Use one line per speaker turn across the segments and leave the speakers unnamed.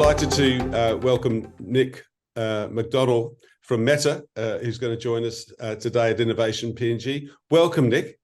delighted to welcome Nick McDonnell from Meta, who's going to join us today at Innovation PNG. Welcome, Nick.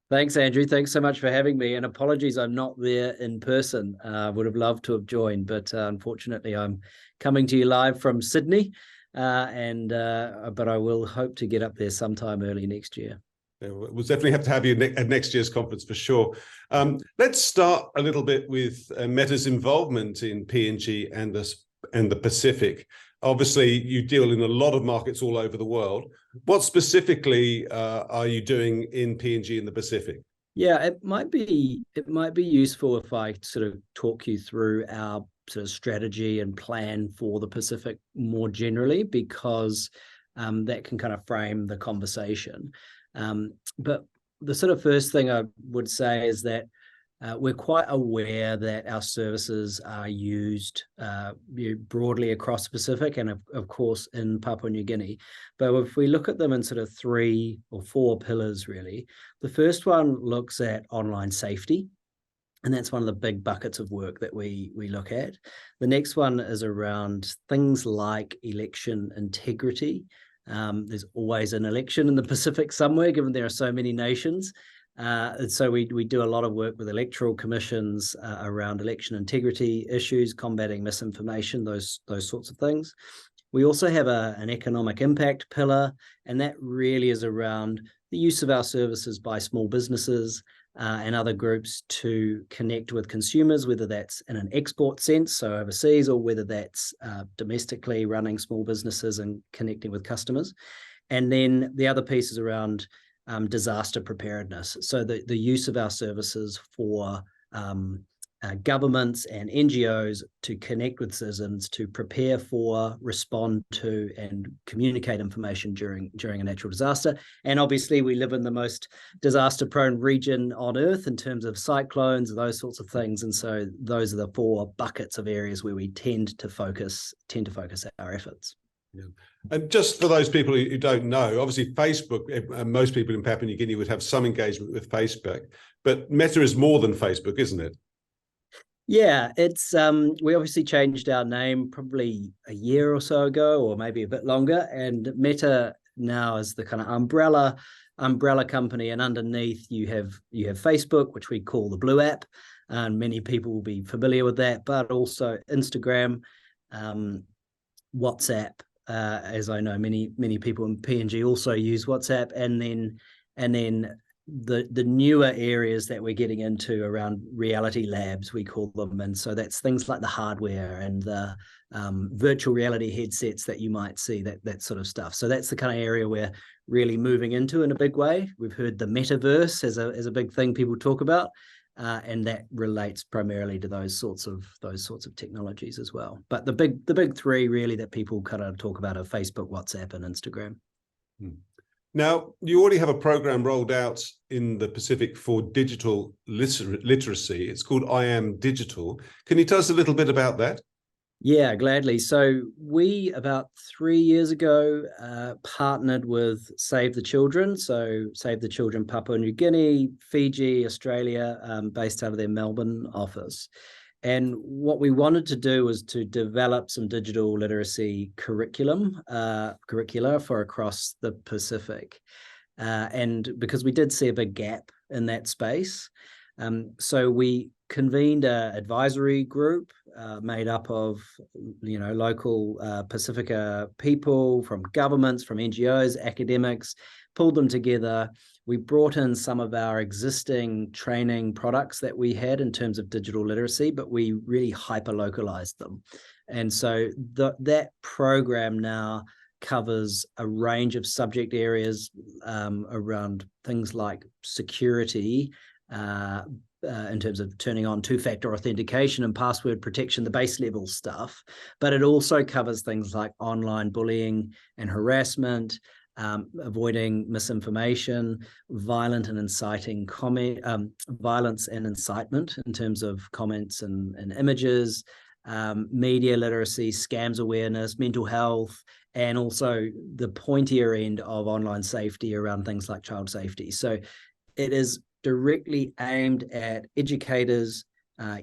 Thanks, Andrew. Thanks so much for having me. And apologies, I'm not there in person. Would have loved to have joined, but unfortunately, I'm coming to you live from Sydney. But I will hope to get up there sometime early next year.
Yeah, we'll definitely have to have you at next year's conference for sure. Let's start a little bit with Meta's involvement in PNG and the Pacific. Obviously, you deal in a lot of markets all over the world. What specifically are you doing in PNG in the Pacific?
Yeah, it might be useful if I sort of talk you through our sort of strategy and plan for the Pacific more generally, because that can kind of frame the conversation. But the sort of first thing I would say is that we're quite aware that our services are used broadly across the Pacific and of course in Papua New Guinea. But if we look at them in sort of 3 or 4 pillars, really, the first one looks at online safety. And that's one of the big buckets of work that we look at. The next one is around things like election integrity. There's always an election in the Pacific somewhere, given there are so many nations. And so we do a lot of work with electoral commissions around election integrity issues, combating misinformation, those sorts of things. We also have an economic impact pillar, and that really is around the use of our services by small businesses and other groups to connect with consumers, whether that's in an export sense, so overseas, or whether that's domestically running small businesses and connecting with customers. And then the other piece is around disaster preparedness. So the use of our services for governments and NGOs to connect with citizens, to prepare for, respond to, and communicate information during a natural disaster. And obviously, we live in the most disaster-prone region on Earth in terms of cyclones, those sorts of things. And so those are the 4 buckets of areas where we tend to focus our efforts.
Yeah. And just for those people who don't know, obviously Facebook, most people in Papua New Guinea would have some engagement with Facebook, but Meta is more than Facebook, isn't it?
Yeah, it's we obviously changed our name probably a year or so ago, or maybe a bit longer, and Meta now is the kind of umbrella company, and underneath you have Facebook, which we call the Blue app, and many people will be familiar with that, but also Instagram, WhatsApp, as I know many people in PNG also use WhatsApp, and then the newer areas that we're getting into around reality labs, we call them. And so that's things like the hardware and the virtual reality headsets that you might see, that sort of stuff. So that's the kind of area we're really moving into in a big way. We've heard the metaverse as a big thing people talk about, and that relates primarily to those sorts of technologies as well. But the big 3 really that people kind of talk about are Facebook, WhatsApp, and Instagram.
Now, you already have a program rolled out in the Pacific for digital literacy. It's called I Am Digital. Can you tell us a little bit about that?
Yeah, gladly. So we, about 3 years ago, partnered with Save the Children. So Save the Children Papua New Guinea, Fiji, Australia, based out of their Melbourne office. And what we wanted to do was to develop some digital literacy curricula for across the Pacific. And because we did see a big gap in that space, so we convened an advisory group made up of local Pacifica people, from governments, from NGOs, academics, pulled them together. We brought in some of our existing training products that we had in terms of digital literacy, but we really hyper-localized them. And so that program now covers a range of subject areas around things like security, in terms of turning on 2-factor authentication and password protection, the base level stuff. But it also covers things like online bullying and harassment, avoiding misinformation, violence and incitement in terms of comments and images, media literacy, scams awareness, mental health, and also the pointier end of online safety around things like child safety. So it is directly aimed at educators,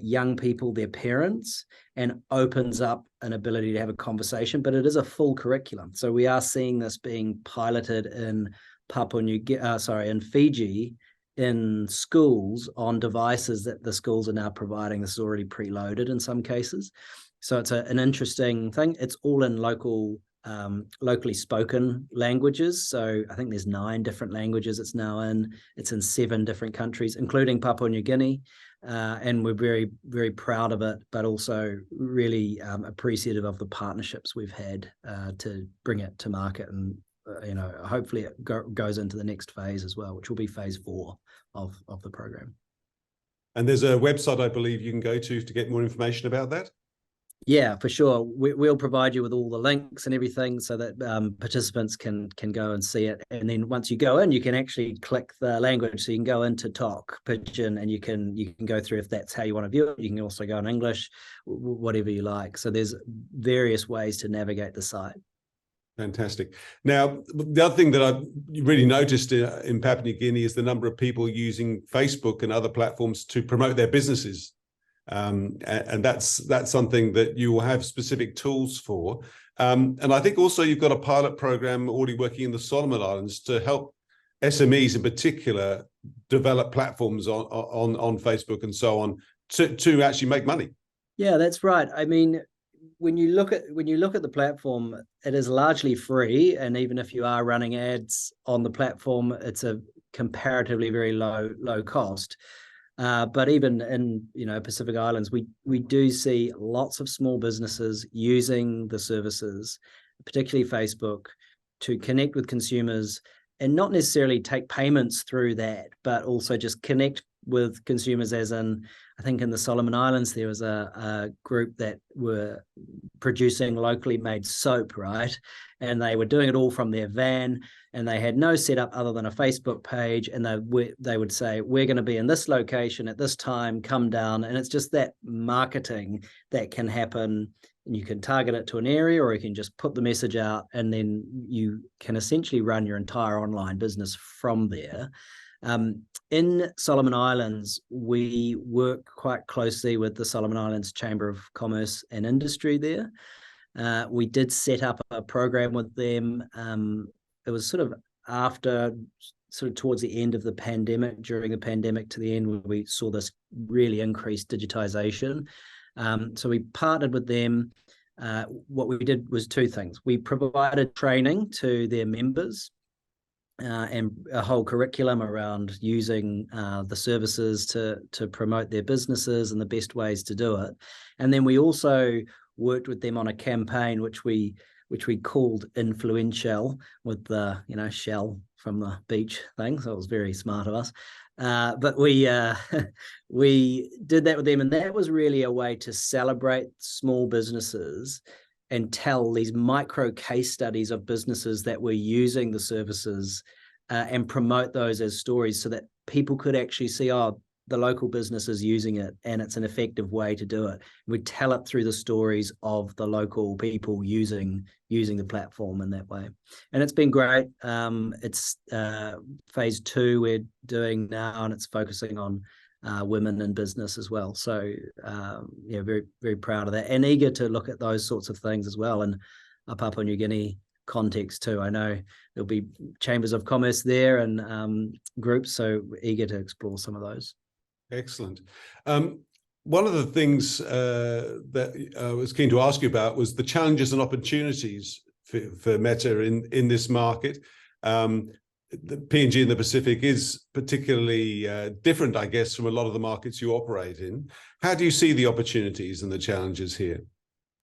young people, their parents, and opens up an ability to have a conversation, but it is a full curriculum. So we are seeing this being piloted in in Fiji, in schools on devices that the schools are now providing. This is already preloaded in some cases. So it's an interesting thing. It's all in locally spoken languages. So I think there's 9 different languages it's now in. It's in 7 different countries, including Papua New Guinea. And we're very, very proud of it, but also really appreciative of the partnerships we've had to bring it to market. And hopefully it goes into the next phase as well, which will be phase 4 of the program.
And there's a website, I believe, you can go to get more information about that.
Yeah, for sure. We'll provide you with all the links and everything so that participants can go and see it. And then once you go in, you can actually click the language. So you can go into Tok, Pidgin, and you can go through if that's how you want to view it. You can also go in English, whatever you like. So there's various ways to navigate the site.
Fantastic. Now, the other thing that I've really noticed in Papua New Guinea is the number of people using Facebook and other platforms to promote their businesses. And that's something that you will have specific tools for. And I think also you've got a pilot program already working in the Solomon Islands to help SMEs in particular develop platforms on Facebook and so on to actually make money.
Yeah, that's right. I mean, when you look at the platform, it is largely free, and even if you are running ads on the platform, it's a comparatively very low cost. But even in Pacific Islands, we do see lots of small businesses using the services, particularly Facebook, to connect with consumers and not necessarily take payments through that, but also just connect with consumers. As in, I think in the Solomon Islands, there was a group that were producing locally made soap, right? And they were doing it all from their van, and they had no setup other than a Facebook page. And they would say, we're going to be in this location at this time, come down. And it's just that marketing that can happen. And you can target it to an area, or you can just put the message out, and then you can essentially run your entire online business from there. In Solomon Islands, we work quite closely with the Solomon Islands Chamber of Commerce and Industry there. We did set up a program with them. It was sort of towards the end of the pandemic, during the pandemic to the end, where we saw this really increased digitization. So we partnered with them. What we did was 2 things. We provided training to their members, and a whole curriculum around using the services to promote their businesses and the best ways to do it. And then we also worked with them on a campaign which we called Influential, with the shell from the beach thing. So it was very smart of us. But we did that with them, and that was really a way to celebrate small businesses and tell these micro case studies of businesses that were using the services, and promote those as stories so that people could actually see, the local business is using it and it's an effective way to do it. We tell it through the stories of the local people using the platform in that way. And it's been great. It's phase 2 we're doing now, and it's focusing on women in business as well. So very, very proud of that, and eager to look at those sorts of things as well in a Papua New Guinea context too. I know there'll be chambers of commerce there and groups, so eager to explore some of those.
Excellent. One of the things that I was keen to ask you about was the challenges and opportunities for Meta in this market. The PNG in the Pacific is particularly different, I guess, from a lot of the markets you operate in. How do you see the opportunities and the challenges here?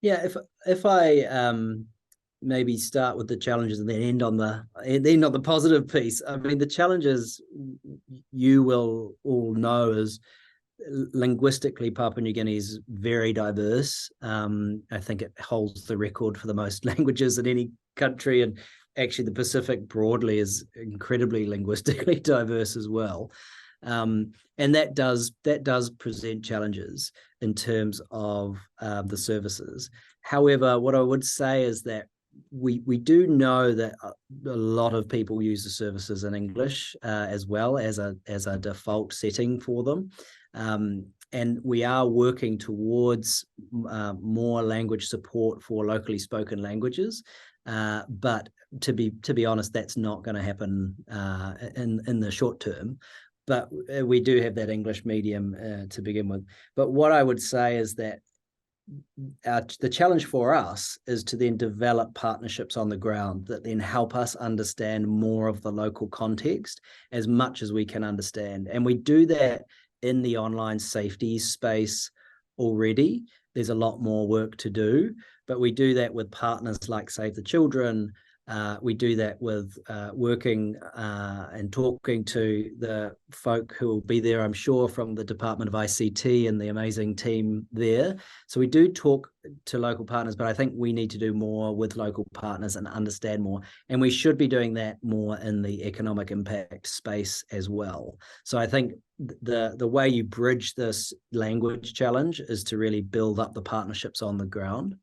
Yeah, if I maybe start with the challenges and then end on the positive piece. I mean, the challenges you will all know is linguistically Papua New Guinea is very diverse. I think it holds the record for the most languages in any country, and actually the Pacific broadly is incredibly linguistically diverse as well. And that does present challenges in terms of the services. However, what I would say is that we do know that a lot of people use the services in English as well as a default setting for them. And we are working towards more language support for locally spoken languages. But to be honest, that's not going to happen in the short term. But we do have that English medium to begin with. But what I would say is that the challenge for us is to then develop partnerships on the ground that then help us understand more of the local context as much as we can understand. And we do that in the online safety space already. There's a lot more work to do, but we do that with partners like Save the Children. We do that with working and talking to the folk who will be there, I'm sure, from the Department of ICT and the amazing team there. So we do talk to local partners, but I think we need to do more with local partners and understand more. And we should be doing that more in the economic impact space as well. So I think the way you bridge this language challenge is to really build up the partnerships on the ground.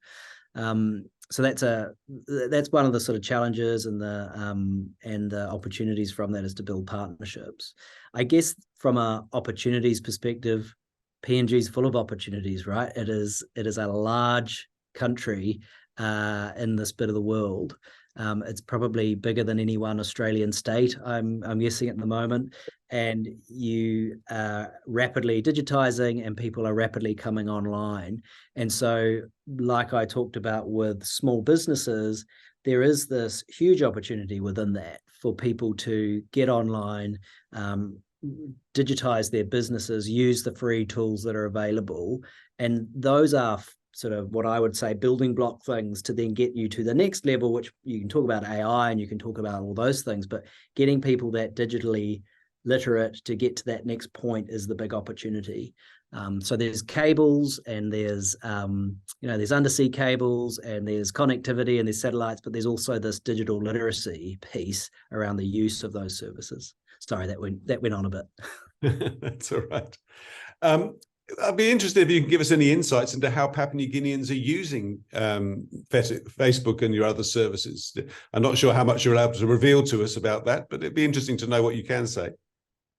So that's one of the sort of challenges and the opportunities from that is to build partnerships. I guess from a opportunities perspective, PNG is full of opportunities, right? It is a large country in this bit of the world. It's probably bigger than any one Australian state, I'm guessing at the moment. And you are rapidly digitizing and people are rapidly coming online. And so, like I talked about with small businesses, there is this huge opportunity within that for people to get online, digitize their businesses, use the free tools that are available. And those are sort of what I would say building block things to then get you to the next level, which you can talk about AI and you can talk about all those things, but getting people that digitally literate to get to that next point is the big opportunity. So there's cables and there's there's undersea cables and there's connectivity and there's satellites, but there's also this digital literacy piece around the use of those services. Sorry, that went on a bit.
That's all right. I'd be interested if you can give us any insights into how Papua New Guineans are using Facebook and your other services. I'm not sure how much you're allowed to reveal to us about that, but it'd be interesting to know what you can say.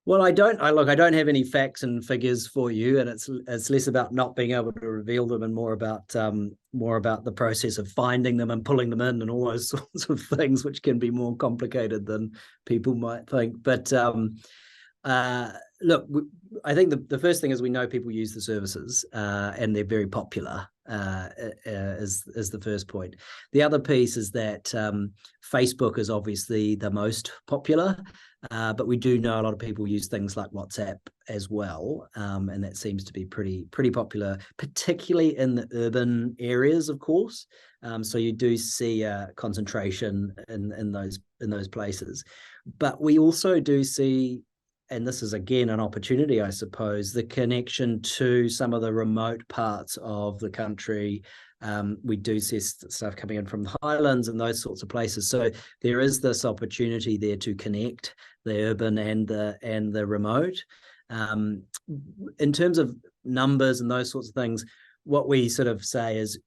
Well, I don't have any facts and figures for you, and it's less about not being able to reveal them and more about the process of finding them and pulling them in and all those sorts of things, which can be more complicated than people might think. But look, I think the first thing is we know people use the services and they're very popular is the first point. The other piece is that Facebook is obviously the most popular, but we do know a lot of people use things like WhatsApp as well, and that seems to be pretty popular, particularly in the urban areas, of course. So you do see a concentration in those places, but we also do see, and this is again an opportunity, I suppose, the connection to some of the remote parts of the country. We do see stuff coming in from the highlands and those sorts of places. So there is this opportunity there to connect the urban and the remote. In terms of numbers and those sorts of things, what we sort of say is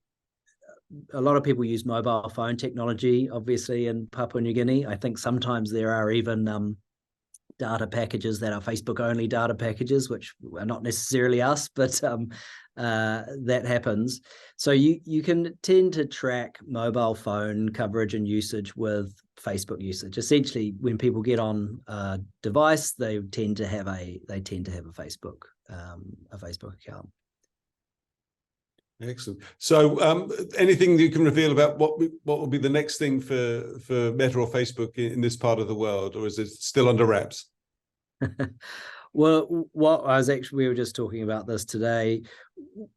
a lot of people use mobile phone technology, obviously, in Papua New Guinea. I think sometimes there are even data packages that are Facebook-only data packages, which are not necessarily us, but that happens. So you can tend to track mobile phone coverage and usage with Facebook usage. Essentially, when people get on a device, they tend to have a Facebook account.
Excellent. So anything you can reveal about what will be the next thing for Meta or Facebook in this part of the world, or is it still under wraps?
Well, we were just talking about this today.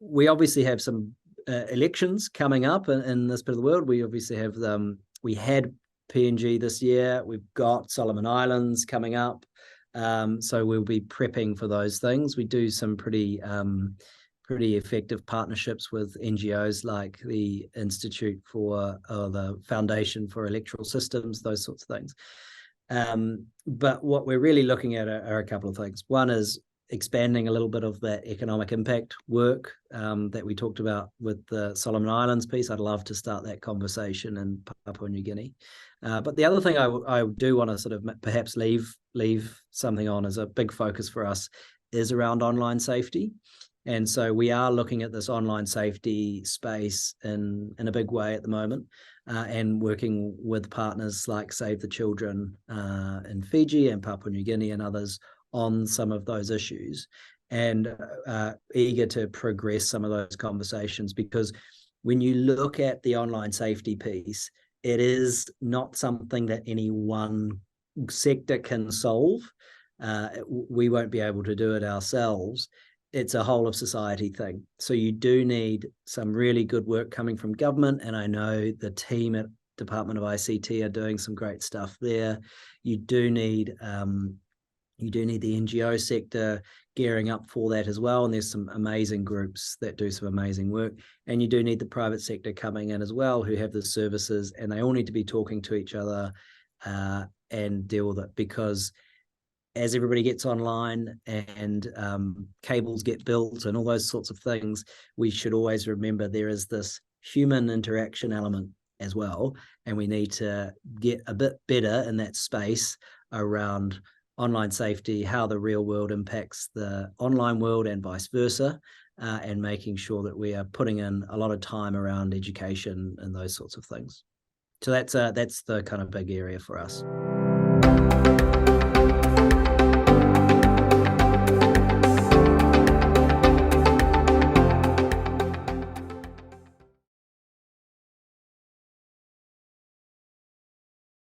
We obviously have some elections coming up in this bit of the world. We obviously have we had PNG this year. We've got Solomon Islands coming up. So we'll be prepping for those things. We do some pretty effective partnerships with NGOs like the Institute for the Foundation for Electoral Systems, those sorts of things. But what we're really looking at are a couple of things. One is expanding a little bit of that economic impact work that we talked about with the Solomon Islands piece. I'd love to start that conversation in Papua New Guinea. But the other thing I do want to sort of perhaps leave something on as a big focus for us is around online safety. And so we are looking at this online safety space in a big way at the moment, and working with partners like Save the Children in Fiji and Papua New Guinea and others on some of those issues, and eager to progress some of those conversations, because when you look at the online safety piece, it is not something that any one sector can solve. We won't be able to do it ourselves. It's a whole of society thing. So you do need some really good work coming from government, and I know the team at Department of ICT are doing some great stuff there. You do need the NGO sector gearing up for that as well, and there's some amazing groups that do some amazing work. And you do need the private sector coming in as well, who have the services, and they all need to be talking to each other and deal with it, because as everybody gets online and cables get built and all those sorts of things, we should always remember there is this human interaction element as well, and we need to get a bit better in that space around online safety, how the real world impacts the online world and vice versa, and making sure that we are putting in a lot of time around education and those sorts of things. So that's the kind of big area for us.